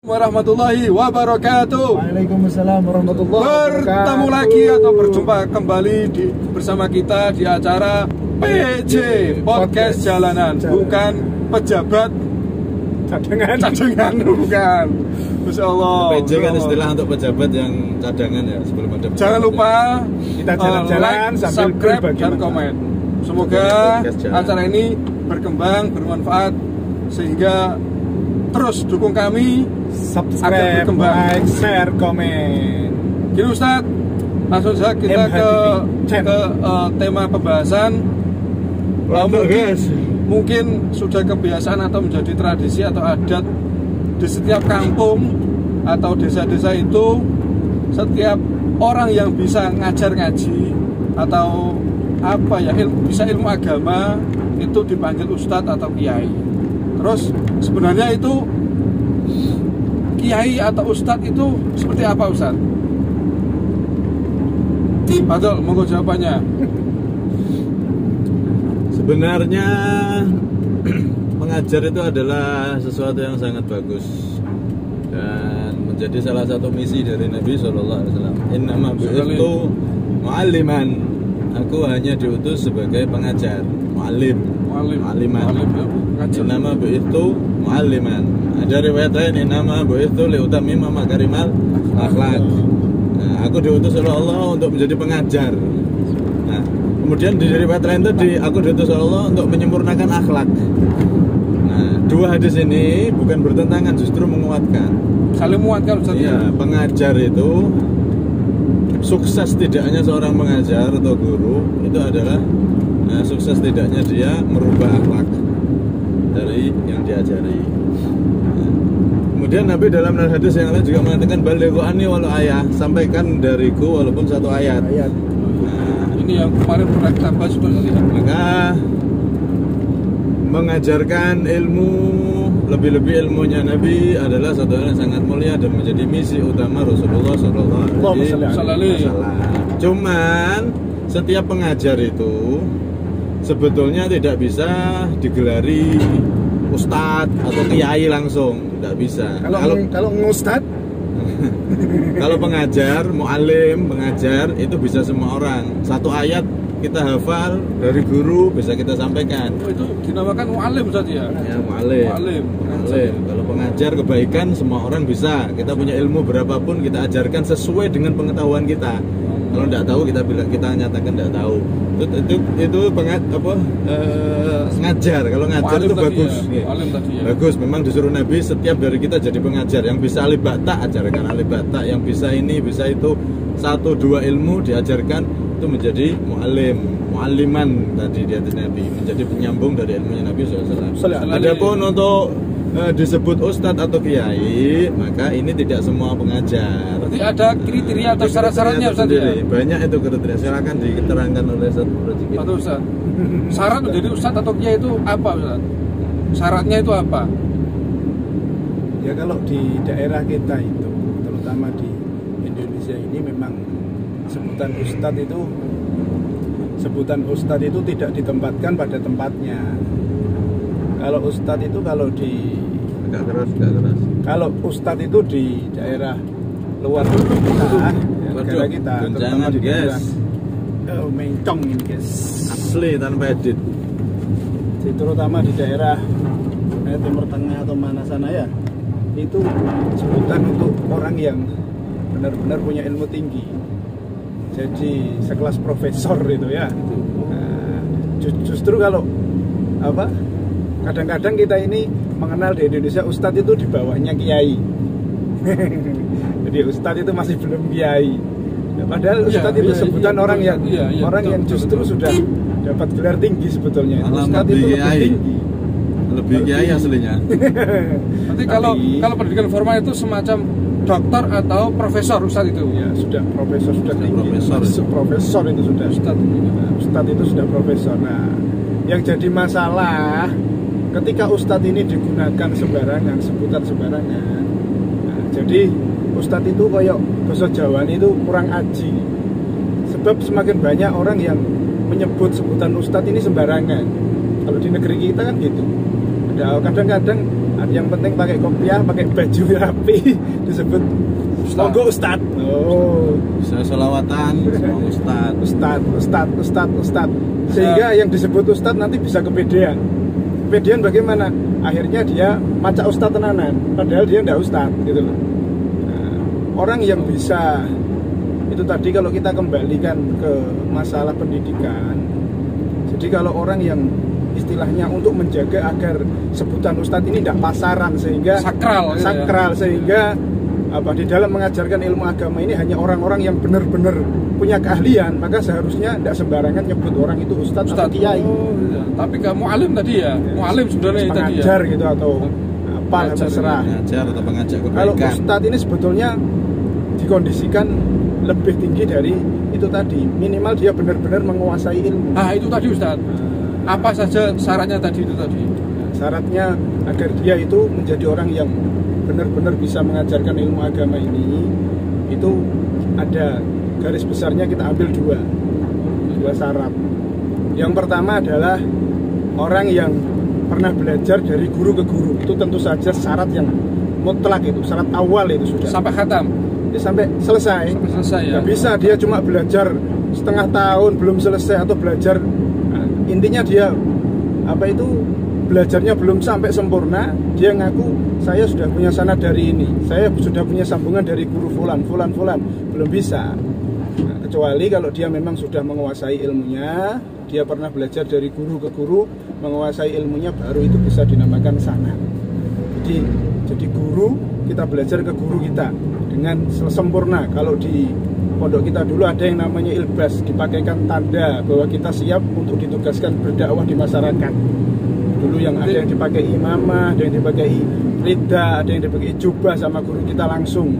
Warahmatullahi wabarakatuh. Waalaikumsalam warahmatullahi wabarakatuh. Bertemu lagi atau berjumpa kembali bersama kita di acara PJ Podcast Jalanan, bukan pejabat cadangan bukan. Masya Allah. PJ kan istilah untuk pejabat yang cadangan ya, sebelum ada. Jangan lupa kita jalan-jalan like, sambil subscribe berbagi dan komen. Semoga acara ini berkembang, bermanfaat sehingga terus dukung kami. Subscribe, like, share, komen. Gini Ustadz, langsung saja kita ke tema pembahasan. Mungkin sudah kebiasaan atau menjadi tradisi atau adat di setiap kampung atau desa-desa itu, setiap orang yang bisa ngajar ngaji atau apa ya, bisa ilmu agama itu dipanggil ustadz atau kiai. Terus sebenarnya itu kiai atau ustadz itu seperti apa Ustadz? Padahal monggo jawabannya. Sebenarnya mengajar itu adalah sesuatu yang sangat bagus dan menjadi salah satu misi dari Nabi SAW. Innama bu'ithtu mu'alliman. Aku hanya diutus sebagai pengajar, mu'allim, mu'alliman. Innama bu'ithtu mu'alliman. Ada riwayat lain, innama bu'ithtu liutammima makarimal akhlak. Nah, aku diutus oleh Allah untuk menjadi pengajar. Nah, kemudian di riwayat lain tadi, aku diutus oleh Allah untuk menyempurnakan akhlak. Nah, dua hadis ini bukan bertentangan, justru menguatkan. Saling menguatkan Ustaz. Iya, pengajar itu sukses tidaknya seorang pengajar atau guru itu adalah sukses tidaknya dia merubah akhlak dari yang diajari. Kemudian Nabi dalam hadis yang lain juga mengatakan balighu anni walau ayah, sampaikan dariku walaupun satu ayat. Nah, ini yang kemarin pernah kita bahas sudah lihat. Maka mengajarkan ilmu, lebih-lebih ilmunya Nabi adalah satu hal yang sangat mulia dan menjadi misi utama Rasulullah SAW. Cuman setiap pengajar itu sebetulnya tidak bisa digelari ustadz atau kiai langsung, tidak bisa. Kalau ngustadz, kalau pengajar, mu'alim, pengajar itu bisa semua orang. Satu ayat kita hafal dari guru bisa kita sampaikan. Oh, itu dinamakan mu'alim Ustaz ya? Ya, mu'alim. Kalau pengajar kebaikan semua orang bisa. Kita punya ilmu berapapun kita ajarkan sesuai dengan pengetahuan kita. Kalau tidak tahu kita nyatakan tidak tahu. Itu ngajar. Kalau ngajar itu bagus. Ya. Bagus. Memang disuruh Nabi setiap dari kita jadi pengajar. Yang bisa alif bata ajarkan alif bata. Yang bisa ini bisa itu, satu dua ilmu diajarkan itu menjadi mu'alliman tadi di atas Nabi, menjadi penyambung dari ilmunya Nabi SAW. Adapun untuk disebut ustadz atau kiai, maka ini tidak semua pengajar. Berarti ada kriteria atau syarat-syaratnya Ustaz ya? Banyak itu kriteria, silakan diterangkan oleh Ustaz. Syarat menjadi ustadz atau kiai itu apa Ustaz? Syaratnya itu apa? ya kalau di daerah kita itu, terutama di Indonesia ini memang sebutan ustadz itu tidak ditempatkan pada tempatnya. Kalau ustadz itu kalau di agak keras. Kalau ustadz itu di daerah luar kita, negara kita, terutama di daerah Mencong ini guys, asli tanpa edit. Terutama di daerah Timur Tengah atau mana sana ya, itu sebutan untuk orang yang benar-benar punya ilmu tinggi. Jadi sekelas profesor itu ya. Nah, justru kalau kadang-kadang kita ini mengenal di Indonesia ustadz itu di bawahnya kiai. Jadi ustadz itu masih belum kiai. Padahal ustadz itu sebutan orang yang justru sudah dapat gelar tinggi sebetulnya. Ustadz itu lebih kiai aslinya. Nanti kalau pendidikan formal itu semacam dokter atau profesor ustadz itu ya, sudah profesor, sudah tinggi. Profesor itu sudah ustadz itu sudah profesor. Nah, yang jadi masalah ketika ustadz ini digunakan sembarangan, sebutan sembarangan. Nah, jadi ustadz itu koyok bahasa Jawa itu kurang aji. Sebab semakin banyak orang yang menyebut sebutan ustadz ini sembarangan. Kalau di negeri kita kan gitu. Kadang-kadang yang penting pakai kopiah, pakai baju rapi disebut monggo Ustad. Oh, bisa selawatan sama Ustad. Sehingga yang disebut Ustad nanti bisa kepedean. Kepedean bagaimana? Akhirnya dia maca Ustad tenanan, padahal dia enggak Ustad gitu loh. Nah, orang yang bisa itu tadi kalau kita kembalikan ke masalah pendidikan. Jadi kalau orang yang istilahnya untuk menjaga agar sebutan Ustadz ini tidak pasaran sehingga sakral sehingga di dalam mengajarkan ilmu agama ini hanya orang-orang yang benar-benar punya keahlian, maka seharusnya tidak sembarangan nyebut orang itu Ustadz atau Kiai. Ya. Tapi kamu alim tadi ya, mualim sebenarnya tadi ya. Pengajar gitu atau apa terserah. Pengajar atau pengajak kebaikan. Kalau Ustadz ini sebetulnya dikondisikan lebih tinggi dari itu tadi, minimal dia benar-benar menguasai ilmu. Itu tadi Ustadz. Apa saja syaratnya tadi itu tadi? Syaratnya agar dia itu menjadi orang yang benar-benar bisa mengajarkan ilmu agama ini, itu ada garis besarnya kita ambil dua syarat. Yang pertama adalah orang yang pernah belajar dari guru ke guru. Itu tentu saja syarat yang mutlak, itu syarat awal itu sudah. Sampai khatam? Ya, sampai selesai. Ya. Gak bisa dia cuma belajar setengah tahun belum selesai, atau belajar intinya dia belajarnya belum sampai sempurna, dia ngaku saya sudah punya sanad dari ini, saya sudah punya sambungan dari guru fulan, belum bisa. Nah, kecuali kalau dia memang sudah menguasai ilmunya, dia pernah belajar dari guru ke guru, menguasai ilmunya, baru itu bisa dinamakan sanad. Jadi guru, kita belajar ke guru kita dengan sempurna. Kalau di pondok kita dulu ada yang namanya ilbas, dipakaikan tanda bahwa kita siap untuk ditugaskan berdakwah di masyarakat. Dulu yang ada yang dipakai imamah, ada yang dipakai rida, ada yang dipakai jubah sama guru kita langsung.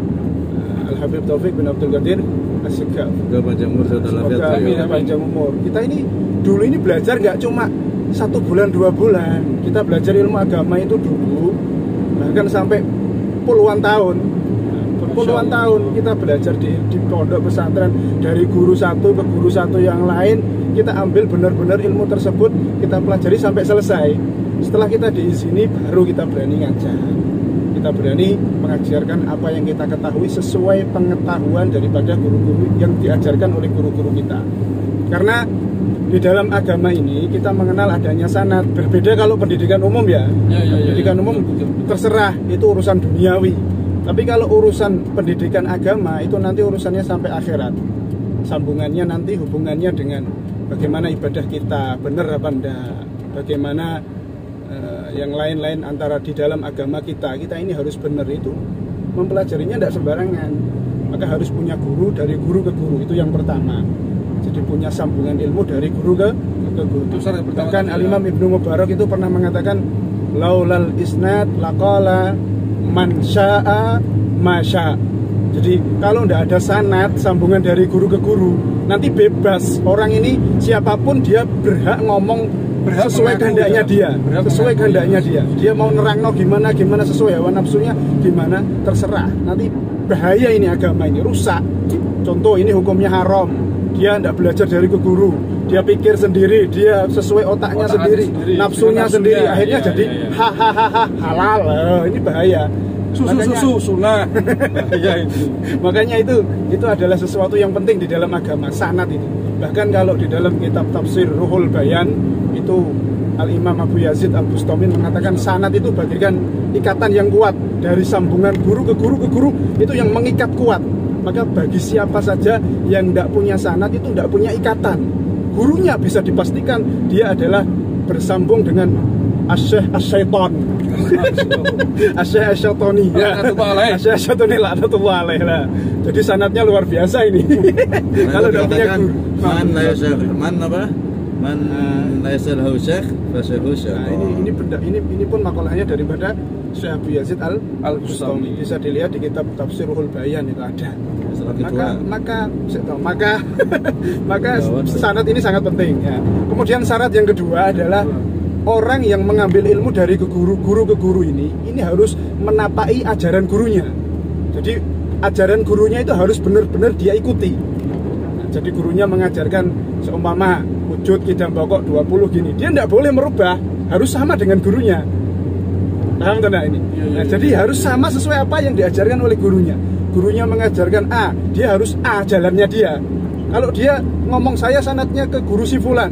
Al-Habib Taufik bin Abdul Qadir As-Sigaf. Panjang umur, panjang umur. Kita ini dulu ini belajar nggak cuma 1 bulan 2 bulan. Kita belajar ilmu agama itu dulu bahkan sampai puluhan tahun kita belajar di pondok pesantren, dari guru satu ke guru satu yang lain. Kita ambil benar-benar ilmu tersebut, kita pelajari sampai selesai. Setelah kita diizini, baru kita berani ngajar, kita berani mengajarkan apa yang kita ketahui sesuai pengetahuan daripada guru-guru yang diajarkan oleh guru-guru kita. Karena di dalam agama ini kita mengenal adanya sanad. Berbeda kalau pendidikan umum ya. Pendidikan umum terserah, itu urusan duniawi. Tapi kalau urusan pendidikan agama itu nanti urusannya sampai akhirat. Sambungannya nanti hubungannya dengan bagaimana ibadah kita benar apa enggak, bagaimana yang lain-lain antara di dalam agama kita ini harus benar. Itu mempelajarinya tidak sembarangan, maka harus punya guru, dari guru ke guru. Itu yang pertama. Jadi punya sambungan ilmu dari guru ke guru. Bahkan Al-Imam Ibnu Mubarak itu pernah mengatakan, laulal isnad laqala man syaa masya. Jadi kalau tidak ada sanad, sambungan dari guru ke guru, nanti bebas. Orang ini siapapun dia berhak ngomong sesuai kehendaknya dia. Sesuai kehendaknya dia. Dia mau nerangno gimana sesuai hawa nafsunya gimana, terserah. Nanti bahaya ini agama ini, rusak. Contoh ini hukumnya haram, dia tidak belajar dari ke guru, dia pikir sendiri, dia sesuai otaknya sendiri, nafsunya sendiri, akhirnya jadi halal. Ini bahaya. Susu sunnah. Makanya itu adalah sesuatu yang penting di dalam agama, sanad itu. Bahkan kalau di dalam kitab tafsir Ruhul Bayan itu Al-Imam Abu Yazid Al-Bustami mengatakan sanad itu bagaikan ikatan yang kuat, dari sambungan guru ke guru itu yang mengikat kuat. Maka bagi siapa saja yang tidak punya sanad itu tidak punya ikatan. Gurunya bisa dipastikan dia adalah bersambung dengan Asy'ah Asyaiton. Asy'ah Asyaitoni. Asy'ah Asyaitoni laknatullah alaih lah. Jadi sanadnya luar biasa ini. Kalau tidak punya guru. Man laysa lahu syekh fa syekhu syekh. Ini pun makalahnya daripada Syekh Abu Yazid Al-Bustami. Bisa dilihat di kitab Tafsir Ruhul Bayan itu ada. Maka sanad ini sangat penting ya. Kemudian syarat yang kedua adalah orang yang mengambil ilmu dari guru ke guru ini harus menapai ajaran gurunya. Jadi ajaran gurunya itu harus benar-benar dia ikuti. Nah, jadi gurunya mengajarkan seumpama wujud kidam pokok 20 gini, dia tidak boleh merubah, harus sama dengan gurunya. Paham tidak ini? Nah, jadi harus sama sesuai apa yang diajarkan oleh gurunya. Gurunya mengajarkan A, dia harus A jalannya dia. Kalau dia ngomong saya sanadnya ke guru si fulan,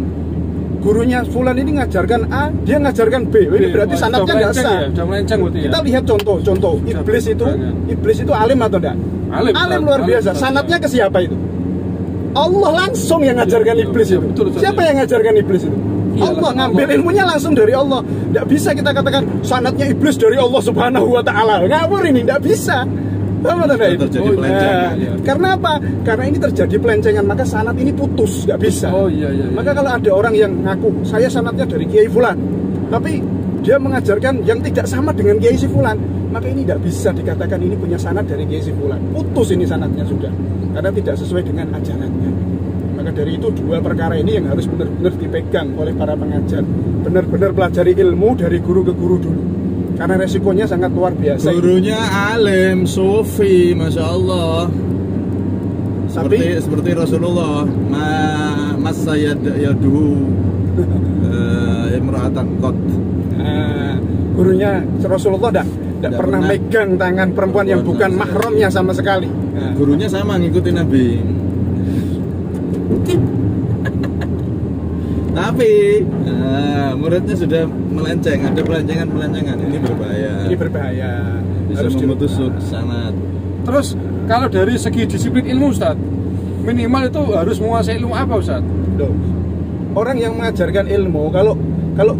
gurunya fulan ini ngajarkan A, dia ngajarkan B. Ini berarti sanadnya nggak sah. Kita lihat contoh iblis itu alim atau enggak? Alim luar biasa. Sanadnya ke siapa itu? Allah langsung yang ngajarkan iblis itu. Siapa yang ngajarkan iblis itu? Allah ngambil ilmunya langsung dari Allah. Tidak bisa kita katakan sanadnya iblis dari Allah Subhanahu wa Ta'ala. Ngawur ini, tidak bisa. Terjadi pelencengan. Karena apa? Karena ini terjadi pelencengan, maka sanad ini putus, nggak bisa. Maka kalau ada orang yang ngaku saya sanadnya dari Kiai Fulan, tapi dia mengajarkan yang tidak sama dengan Kiai si Fulan, maka ini tidak bisa dikatakan ini punya sanad dari Kiai si Fulan. Putus ini sanadnya sudah, karena tidak sesuai dengan ajarannya. Maka dari itu dua perkara ini yang harus benar-benar dipegang oleh para pengajar. Benar-benar pelajari ilmu dari guru ke guru dulu. Karena resikonya sangat luar biasa. Gurunya alim, sufi, masya Allah. Seperti Rasulullah, mas saya yadu imra'atan qat. Gurunya Rasulullah tidak pernah megang tangan perempuan yang bukan mahramnya sama sekali. Gurunya sama ngikutin Nabi. Tapi muridnya sudah melenceng, ada pelencengan. Ini berbahaya. Bisa Harus memutus sanad. Terus kalau dari segi disiplin ilmu Ustaz, minimal itu harus menguasai ilmu apa Ustaz? Orang yang mengajarkan ilmu, kalau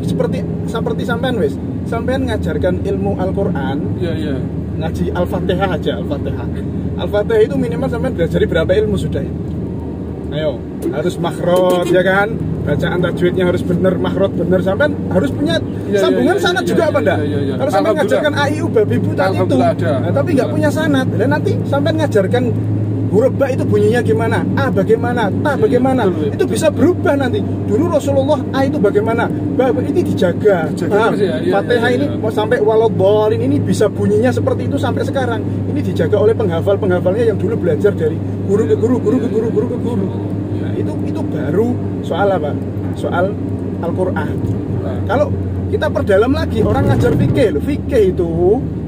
seperti sampean ngajarkan ilmu Al-Qur'an, ngaji Al-Fatihah aja, Al-Fatihah itu minimal sampean belajar berapa ilmu sudah ya? Ayo, harus makhraj ya kan? Bacaan tajwidnya harus benar, makhraj benar, sampean harus punya sambungan sanad juga apa enggak? Kalau sampean ngajarkan A I U babi bu tadi itu, tapi nggak punya sanad, dan nanti sampean ngajarkan huruf ba itu bunyinya gimana, A bagaimana, ta bagaimana, itu bisa berubah nanti. Dulu Rasulullah A itu bagaimana, ba ini dijaga. Fatihah ini mau sampai waladhdallin ini bisa bunyinya seperti itu sampai sekarang. Ini dijaga oleh penghafalnya yang dulu belajar dari guru ke guru. Nah, itu baru soal apa? Soal Al-Qur'an. Kalau kita perdalam lagi, orang ngajar fikih itu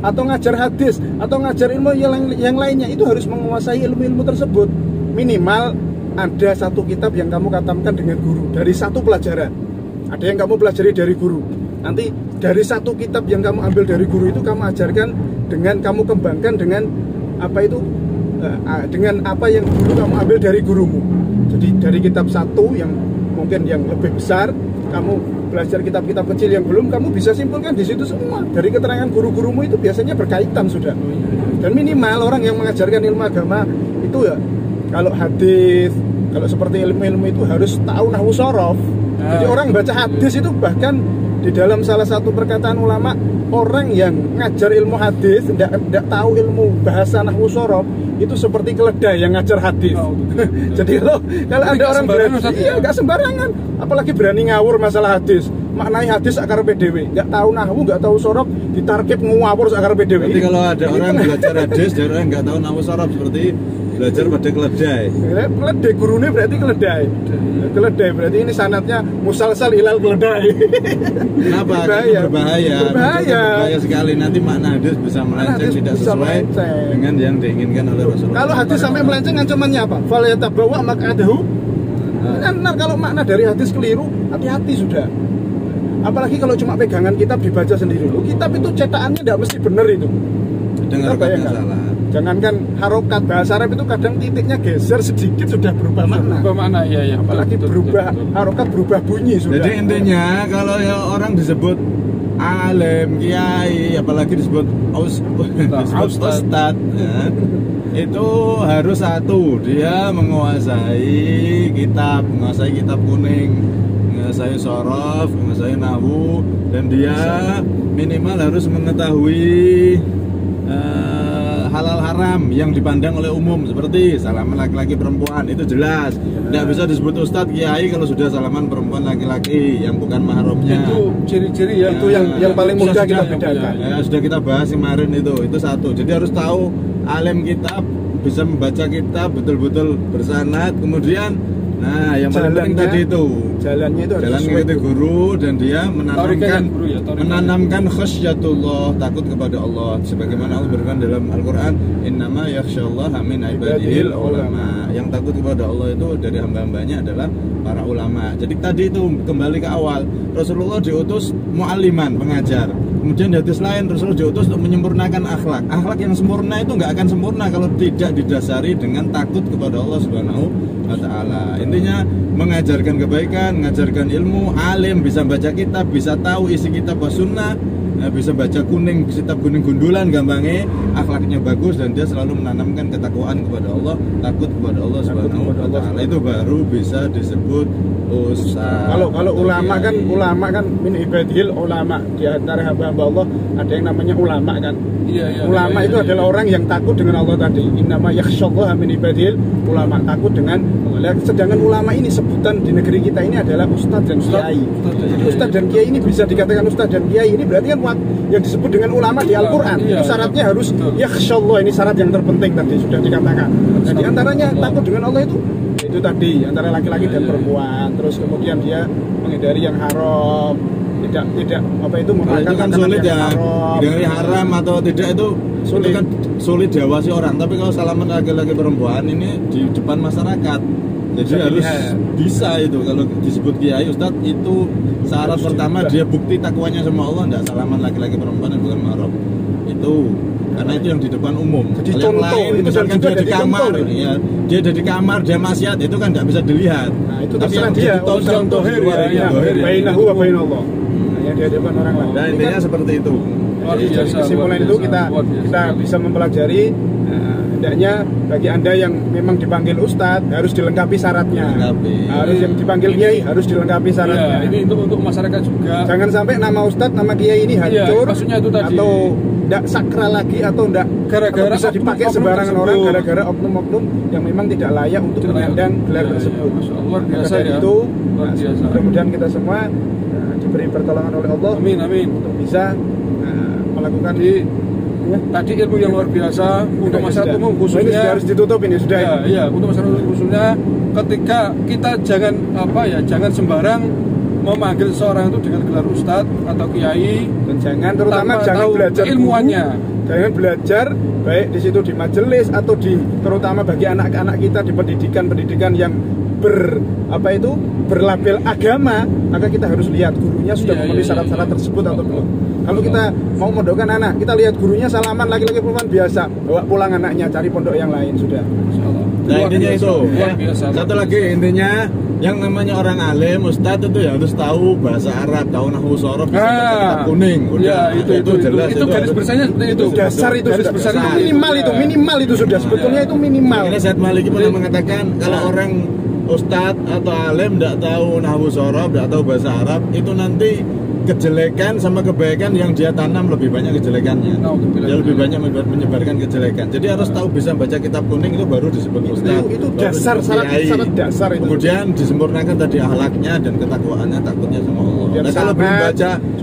atau ngajar hadis atau ngajar ilmu yang lainnya itu harus menguasai ilmu-ilmu tersebut. Minimal ada satu kitab yang kamu khatamkan dengan guru dari satu pelajaran. Ada yang kamu pelajari dari guru. Nanti dari satu kitab yang kamu ambil dari guru itu kamu ajarkan dengan kamu kembangkan dengan apa itu dengan apa yang dulu kamu ambil dari gurumu. Jadi dari kitab satu yang mungkin yang lebih besar, kamu belajar kitab-kitab kecil yang belum, kamu bisa simpulkan di situ semua. Dari keterangan guru-gurumu itu biasanya berkaitan sudah. Dan minimal orang yang mengajarkan ilmu agama itu ya, kalau hadis, kalau seperti ilmu-ilmu itu harus tahu nahwu shorof. Jadi orang baca hadis itu bahkan di dalam salah satu perkataan ulama, orang yang ngajar ilmu hadis tidak tahu ilmu bahasa nahwu shorof itu seperti keledai yang ngajar hadis. Jadi kalau ada orang berani, nggak sembarangan, apalagi berani ngawur masalah hadis, maknai hadis akar PDW, nggak tahu nahwu, nggak tahu shorof, ditarkib ngawur akar PDW. Jadi kalau ada orang belajar hadis dan orang nggak tahu nahwu shorof, seperti belajar pada keledai. Keledai gurunya berarti keledai berarti ini sanadnya musalsal ilal keledai. Kenapa? Berbahaya sekali, nanti makna hadis bisa melenceng, tidak sesuai dengan yang diinginkan oleh Rasulullah. Kalau hadis sampai melenceng ancamannya apa? Fal yatabawa maq'adahu. Benar, kalau makna dari hadis keliru, hati-hati sudah. Apalagi kalau cuma pegangan kitab dibaca sendiri. Kitab itu cetakannya tidak mesti benar itu. Dengar harokatnya salah. Jangankan harokat, bahasa Arab itu kadang titiknya geser sedikit sudah berubah makna. Iya. Apalagi berubah harokat, berubah bunyi sudah. Jadi intinya kalau ya orang disebut alim, kiai, apalagi disebut ustad, ya, itu harus satu, dia menguasai kitab kuning, menguasai shorof, menguasai nahwu, dan dia minimal harus mengetahui halal haram yang dipandang oleh umum, seperti salaman laki-laki perempuan, itu jelas. Tidak bisa disebut ustadz kiai kalau sudah salaman perempuan laki-laki yang bukan mahramnya. Itu ciri-ciri ya, itu yang paling mudah kita bedakan. Ya, sudah kita bahas kemarin itu satu. Jadi harus tahu alim kitab, bisa membaca kitab betul-betul bersanad, kemudian yang paling penting tadi itu jalannya itu harus jalan sesuai mengikuti guru, dan dia Taurikannya guru ya, taurikannya. menanamkan khasyatullah, takut kepada Allah, sebagaimana Allah berfirman dalam Al-Qur'an, innama yakhsyallaha min ibadihil ulama. Yang takut kepada Allah itu dari hamba-hambanya adalah para ulama. Jadi tadi itu kembali ke awal, Rasulullah diutus mu'alliman, pengajar. Kemudian di hadis lain Rasulullah diutus untuk menyempurnakan akhlak. Akhlak yang sempurna itu nggak akan sempurna kalau tidak didasari dengan takut kepada Allah Subhanahu wa ta'ala. Intinya mengajarkan kebaikan, mengajarkan ilmu, alim, bisa baca kitab, bisa tahu isi kitab wa sunnah, bisa baca kuning, kitab kuning gundulan gampangnya, akhlaknya bagus, dan dia selalu menanamkan ketakwaan kepada Allah, takut kepada Allah Subhanahu wa ta'ala. Itu baru bisa disebut ustaz. Kalau ulama kan, ulama kan min ibadil ulama, di antara hamba-hamba Allah ada yang namanya ulama kan. Ulama itu adalah orang yang takut dengan Allah tadi. Innama yakhsyallaha min ibadil ulama, takut dengan Allah. Sedangkan ulama ini sebutan di negeri kita ini adalah ustaz dan kiai. Jadi ustaz dan kiai ini bisa dikatakan ustaz dan kiai ini berarti kan yang disebut dengan ulama di Al-Qur'an. Itu syaratnya harus yakhsyallah, ini syarat yang terpenting tadi sudah dikatakan. Nah, di antaranya takut dengan Allah itu tadi antara laki-laki dan perempuan. Terus kemudian dia menghindari yang haram, tidak apa itu memakan itu kan sulit ya, dari haram atau tidak itu sulit. Itu kan sulit diawasi orang. Tapi kalau salaman laki-laki perempuan ini di depan masyarakat, jadi harus bisa itu. Kalau disebut kiai ustadz itu syarat pertama dia bukti takwanya sama Allah, tidak salaman laki-laki perempuan yang bukan mahram itu. Karena itu yang di depan umum. Jadi yang lain itu misalkan dia di kamar, ya, dia ada di kamar, dia maksiat, itu kan nggak bisa dilihat. Nah, itu tapi yang dia contoh di luar itu bainahu wa bainallah. Yang di hadapan orang lain. Nah, intinya seperti itu. Jadi kesimpulan itu kita bisa mempelajari, hendaknya bagi Anda yang memang dipanggil ustadz harus dilengkapi syaratnya. Harus yang dipanggil kiai harus dilengkapi syaratnya. Ini untuk masyarakat juga. Jangan sampai nama ustadz, nama kiai ini hancur, maksudnya itu tadi. Atau tidak sakral lagi, atau tidak gara-gara bisa dipakai sembarangan orang, gara-gara oknum-oknum yang memang tidak layak untuk menyandang gelar tersebut. Luar biasa ya. Itu mudah-mudahan kita semua diberi pertolongan oleh Allah. Amin amin. Untuk bisa melakukan tadi ilmu yang luar biasa untuk masyarakat umum khususnya. Ini harus ditutup ini sudah. Iya, untuk masyarakat umum khususnya, ketika kita jangan sembarang memanggil seorang itu dengan gelar ustadz atau kiai, dan jangan belajar ilmuannya. Jangan belajar baik di situ di majelis atau terutama bagi anak-anak kita di pendidikan yang berlabel agama, maka kita harus lihat gurunya sudah memenuhi syarat-syarat tersebut atau belum. Kalau kita mau mondokkan anak, kita lihat gurunya salaman laki-laki perempuan biasa, bawa pulang anaknya, cari pondok yang lain sudah. Nah, intinya itu. Satu lagi intinya, yang namanya orang alim, ustadz itu ya harus tahu bahasa Arab, tahu nahwu sorof, bisa baca kitab kuning. Udah, itu jelas. Itu garis besarnya seperti itu. Dasar itu garis besar itu minimal itu sudah sebetulnya itu minimal. Karena Syed Maliki pernah mengatakan kalau orang ustadz atau alim tidak tahu nahwu sorof, tidak tahu bahasa Arab, itu nanti kejelekan sama kebaikan yang dia tanam lebih banyak kejelekannya. Dia lebih banyak menyebarkan kejelekan. Jadi harus tahu bisa baca kitab kuning, itu baru disebut ustaz. Itu dasar, syarat dasar itu. Kemudian disempurnakan tadi akhlaknya dan ketakwaannya, takutnya sama Allah. Nah, kalau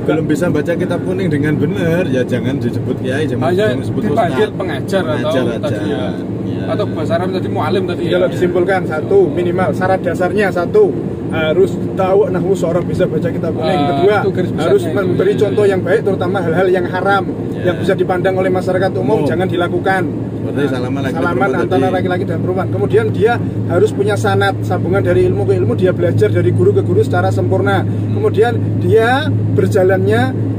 belum bisa baca kitab kuning dengan benar, ya jangan disebut kiai, jangan disebut ustaz. Pengajar atau tadi ya. Atau bahasa Arab tadi mu'alim tadi. Kalau disimpulkan minimal syarat dasarnya harus tahu nahwu sorof, bisa baca kitab kuning. Kedua, harus memberi contoh yang baik, terutama hal-hal yang haram yang bisa dipandang oleh masyarakat umum jangan dilakukan. Seperti salaman antara laki-laki dan perempuan. Kemudian dia harus punya sanad, sambungan dari ilmu ke ilmu, dia belajar dari guru ke guru secara sempurna. Kemudian dia berjalannya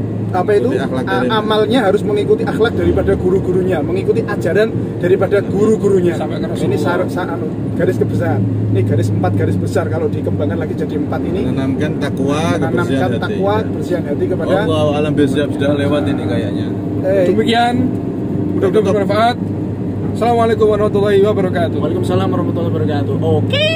amalnya harus mengikuti akhlak daripada guru-gurunya, mengikuti ajaran daripada guru-gurunya. Ini garis besar. Ini garis 4 garis besar, kalau dikembangkan lagi jadi 4 ini. Menanamkan takwa, kebersihan hati kepada Allah. Alam bisawab, sudah lewat ini kayaknya. Demikian, mudah-mudahan bermanfaat. Assalamualaikum warahmatullahi wabarakatuh. Waalaikumsalam warahmatullahi wabarakatuh. Oke.